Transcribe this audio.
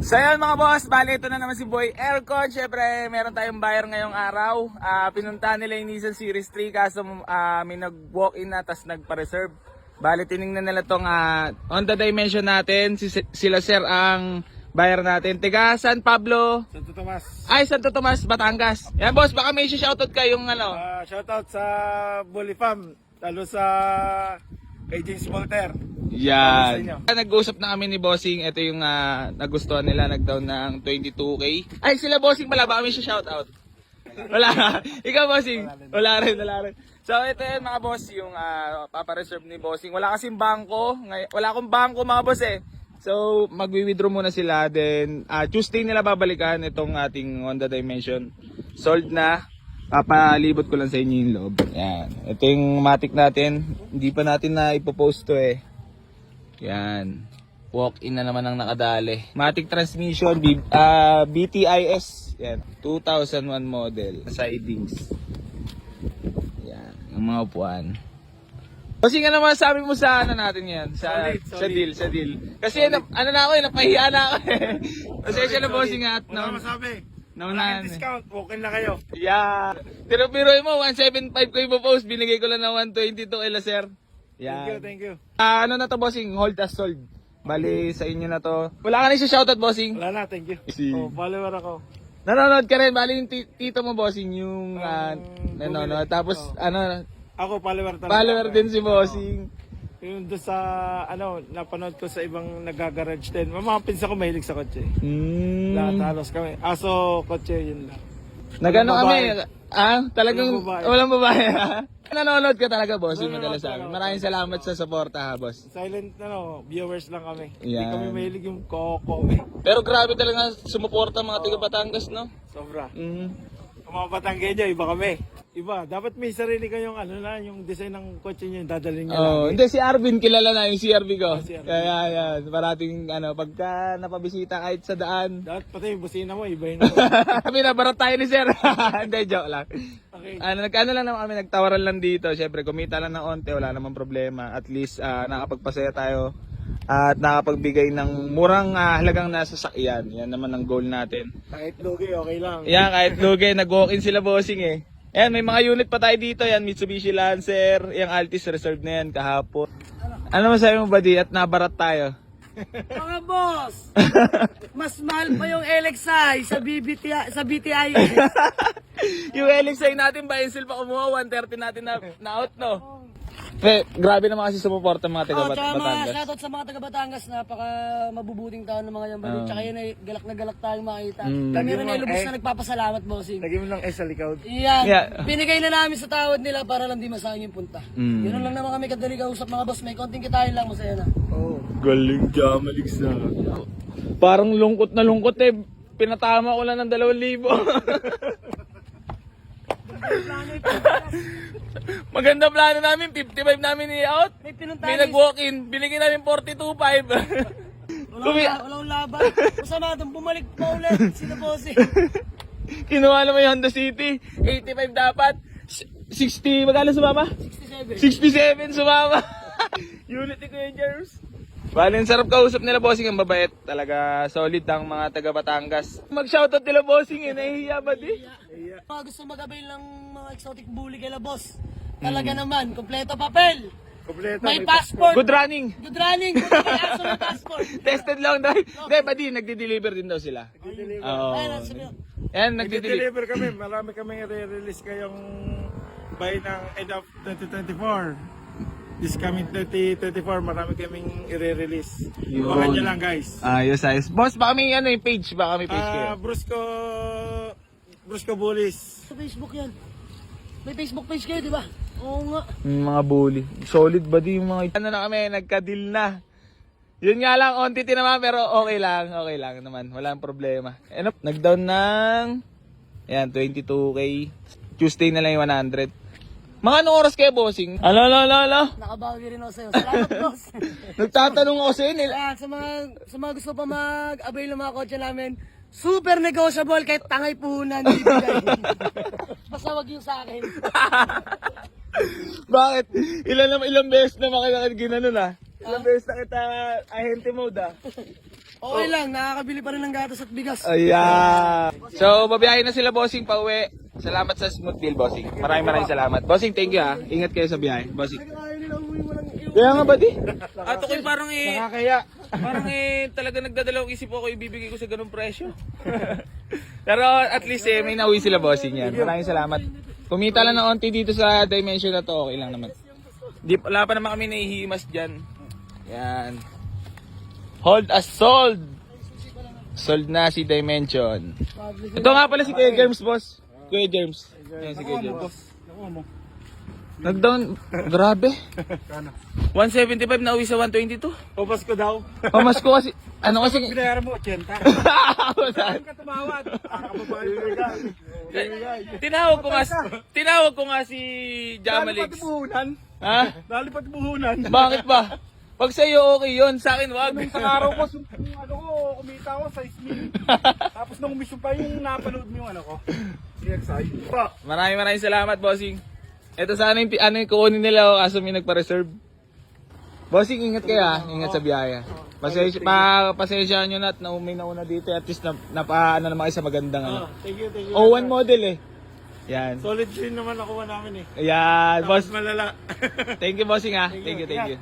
So yun mga boss, bali ito na naman si Boy Aircon. Syempre meron tayong buyer ngayong araw. Pinunta nila yung Nissan Series 3 kaso may nag-walk-in na tas nagpa-reserve. Bali tinignan nila tong Honda Dimension natin. Sila sir ang buyer natin. Tiga San Pablo? Santo Tomas. Ay, Santo Tomas, Batangas. Yan boss, baka may shoutout kayong ano. Shoutout sa Bully Farm, lalo sa kay James Volter. Yan. Nag-usap na kami ni Bossing. Ito yung nagustuhan nila. Nag-down ng 22k. Ay, sila Bossing pala. Baka may shoutout. Wala. Ikaw Bossing? Wala rin. So ito yun mga boss. Yung papareserve ni Bossing. Wala kasing bangko. Wala akong bangko mga boss eh. So magwi-withdraw muna sila. Then Tuesday nila babalikan itong ating Honda Dimension. Sold na. Papalibot ko lang sa inyo yung loob. Yan. Ito yung matic natin. Hindi pa natin na ipopost to eh. Yan. Walk-in na naman ang nakadali. Matic transmission, BTIS. Yan. 2001 model. Sidings. Yan. Ang mga upuan. Kasi nga naman sabi mo sa ano natin yan. Solid. Sa deal. Kasi ano na ako eh. Napahiya na ako eh. Pasensya na bossing at. Wala masabi. Naunahan. Discount, walk-in na kayo. Yeah. Pero mo, 175 ko ipopost. Binigay ko lang ng 122 kay sir. Yan. Thank you. Ano na to bossing? Hold as sold. Bali sa inyo na to. Wala ka na siya shoutout bossing? Wala na, thank you. Follower ako. Nanonood ka rin. Bali yung tito mo bossing yung nanonood. Tapos Ako, follower talaga. follower din si bossing. Yung doon sa, napanood ko sa ibang nagagarage din. Mga pinsa ko mahilig sa kotse. Lahat halos kami. Aso, kotse, yun lang. Nagano Walang kami? Talagang Walang babae. walang babae. Nanonood ka talaga bossing Nanonood madalas sa amin. talaga. Maraming salamat sa suporta ha boss. Silent, viewers lang kami. Hindi Yan. kami mahilig yung koko-kome. Pero grabe talaga sumuporta mga taga Batangas no? Sobra. Mm. Ang mga Batanggenyo, iba kami. Iba, dapat may sarili kayong yung design ng kotse nyo, dadalhin nyo Oh, lagi. hindi si Arvin kilala na yung CRV ko. CRV. Kaya yan, parating pagka napabisita kahit sa daan. Dapat pati yung busina mo, ibahin mo. Binabarat tayo ni sir. Hindi, joke lang. Okay. Nagkano lang naman kami, nagtawaran lang dito. Syempre, kumita lang ng onte, wala namang problema. At least, nakapagpasaya tayo. At nakapagbigay ng murang halagang nasa sakyan. Yan naman ang goal natin. Kahit lugi, okay lang. Yan, kahit lugi, nag-walk-in sila bossing eh. Ayan, may mga unit pa tayo dito. Yan, Mitsubishi Lancer. Yung Altis reserve na yan kahapon. Ano masabi mo ba di? At nabarat tayo. Mga boss, mas mahal pa yung LXI sa BTI. Yung LXI natin, Bainsil pa kumuha. 130 natin na out, no? Grabe naman kasi sumuporta mga taga Tsaka mga Batangas. shoutout sa mga taga Batangas, napaka mabubuting tao ng mga yan. Tsaka yun ay galak na galak tayong makita. Kami rin ay lubos na nagpapasalamat, bossing. Lagyan mo lang sa likod. Yan, Yeah. binigay na namin sa tawad nila para lang di masayang yung punta. Yun lang naman kami kadali kausap mga boss, may konting kitain lang, masaya na. Oo. Galing Jamalig sa. Parang lungkot na lungkot eh. Pinatama ko lang ng 2,000. Maganda plano namin, 55 namin i-out. May pinunta May nag-walk-in, binigyan namin 42.5. walang laban. Masama doon, bumalik pa ulit sila bossing. Kinuha naman yung Honda City, 85 dapat. 60, magkano sumama? 67. 67 sumama. Unit ni Kuya Jerms. Bale, ang sarap kausap nila bossing, ang babait. Talaga solid ang mga taga Batangas. Mag-shoutout nila bossing eh, nahihiya ba di? Mga gusto mag-avail ng mga exotic bully kay boss. Talaga naman, kompleto papel. Kompleto. May passport. Good running. Good running. Good may passport. Tested lang daw. Hindi, ba di, nagde-deliver din daw sila. Oo. Ayun, sabi ko. Yan, nagde-deliver. Deliver kami. Marami kami i-release kayong by ng end of 2024. This coming 2024, marami kaming i-release. Baka nyo lang guys. Ayos. Boss, baka may page. Baka may page kayo. Brusco Bullies. Sa Facebook yan. May Facebook page kayo, di ba? Oo nga. Yung mga bully. Solid ba di yung mga... Ano na kami, nagka-deal na. Yun nga lang, onti naman, pero okay lang naman. Walang problema. Nag-down ng... Ayan, 22k. Tuesday na lang yung 100. Mga anong oras kayo, bossing? Ala. Nakabawi rin ako sa'yo. Salamat, boss. Nagtatanong ako sa'yo. Ayan, sa mga gusto pa mag-avail ng mga kotse namin, super negotiable kahit tangay puhunan. Basta wag yung sa akin. Bakit? Ilang beses na makikita ginanon ah. Ilang beses na kita ahente mode ah. Okay lang, nakakabili pa rin ng gatas at bigas. Ayan. So, babiyahin na sila, bossing, pauwi. Salamat sa smooth deal, bossing. Maraming salamat. Bossing, thank you ha. Ingat kayo sa biyahe, bossing. Kaya nga ba di? Ato ko'y parang Nakakaya. parang talaga nagdadalawang isip ako ibibigay ko sa ganung presyo. Pero at least may nauwi sila, bossing yan. Maraming salamat. Kumita lang ng onti dito sa dimension na to, okay lang naman. Wala pa naman kami nahihimas dyan. Yan. Hold as sold. Sold na si Dimension. Ito nga pala si Kuya Germs, boss. Kuya Germs. Yan si Kuya Germs. Nag-down. Grabe. 175 na uwi sa 122. Opas ko daw. Pamas ko kasi. Ano kasi? Pinayara mo, 80. Ka tumawad. Tinawag ko nga si Jamalix. buhunan. Ha? Dali pati buhunan. Bakit ba? Pag sa'yo okay yun, sa akin wag. Nung isang araw ko, ano ko, kumita ko sa ismin. Tapos nung umisyon pa yung napanood mo yung ano ko. CXI. Pa. Maraming salamat, bossing. Ito sana yung yung kukunin nila o kaso may nagpa-reserve. Bossing, ingat kayo ha. Ingat sa biyaya. Pasensya nyo na at may nauna dito. At least napaano naman kayo sa magandang ano. Thank you. O1 model eh. Yan. Solid din naman nakuha namin eh. Yan, boss. Malala. Thank you, bossing ha. Thank you.